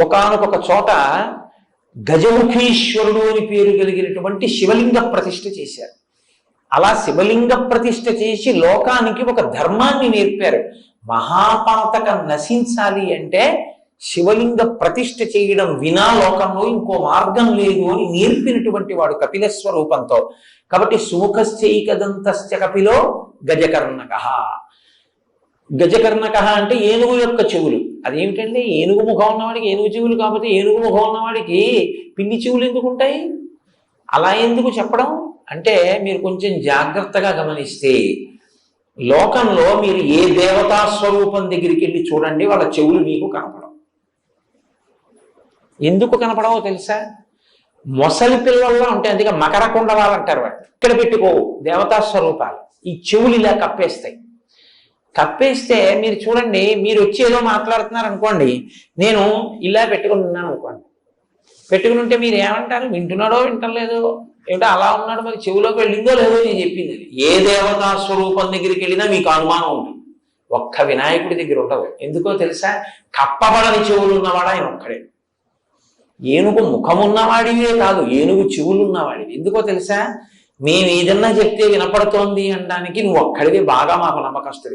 ఒకానొక చోట గజముఖీశ్వరుడు అని పేరు కలిగినటువంటి శివలింగ ప్రతిష్ఠ చేశారు. అలా శివలింగ ప్రతిష్ఠ చేసి లోకానికి ఒక ధర్మాన్ని నేర్పారు. మహాపాతకం నశించాలి అంటే శివలింగ ప్రతిష్ఠ చేయడం వినా లోకంలో ఇంకో మార్గం లేదు అని నేర్పినటువంటి వాడు కపిల స్వరూపంతో. కాబట్టి సుముఖశ్చైకదంతశ్చ కపిలో గజకర్ణక. గజకర్ణక అంటే ఏనుగు యొక్క చెవులు. అదేమిటండి, ఏనుగు ముఖం ఉన్నవాడికి ఏనుగు చెవులు, కాకపోతే ఏనుగు ముఖం ఉన్నవాడికి పిల్లి చెవులు ఎందుకు ఉంటాయి? అలా ఎందుకు చెప్పడం అంటే, మీరు కొంచెం జాగ్రత్తగా గమనిస్తే లోకంలో మీరు ఏ దేవతా స్వరూపం దగ్గరికి వెళ్ళి చూడండి, వాళ్ళ చెవులు మీకు కనపడవు. ఎందుకు కనపడవో తెలుసా? మొసలి పిల్లల్లో ఉంటాయి, అందుకే మకర కుండలాలు అంటారు. వాటి ఇక్కడ పెట్టుకోవు దేవతా స్వరూపాలు. ఈ చెవులు ఇలా కప్పేస్తాయి. కప్పేస్తే మీరు చూడండి, మీరు వచ్చి ఏదో మాట్లాడుతున్నారు అనుకోండి, నేను ఇలా పెట్టుకుని ఉన్నాను అనుకోండి. పెట్టుకుని ఉంటే మీరు ఏమంటారు? వింటున్నాడో వింటలేదో, ఏమిటో అలా ఉన్నాడు, మరి చెవులోకి వెళ్ళిందో లేదో నేను చెప్పింది. ఏ దేవతా స్వరూపం దగ్గరికి వెళ్ళినా మీకు అనుమానం ఉంటుంది. ఒక్క వినాయకుడి దగ్గర ఉండదు. ఎందుకో తెలుసా? కప్పబడని చెవులు ఉన్నవాడు ఆయన ఒక్కడే. ఏనుగు ముఖమున్నవాడివే కాదు, ఏనుగు చెవులు ఉన్నవాడివి. ఎందుకో తెలుసా? మేము ఏదన్నా చెప్తే వినపడుతోంది అనడానికి నువ్వు ఒక్కడివి బాగా మాకు నమ్మకస్తుడి.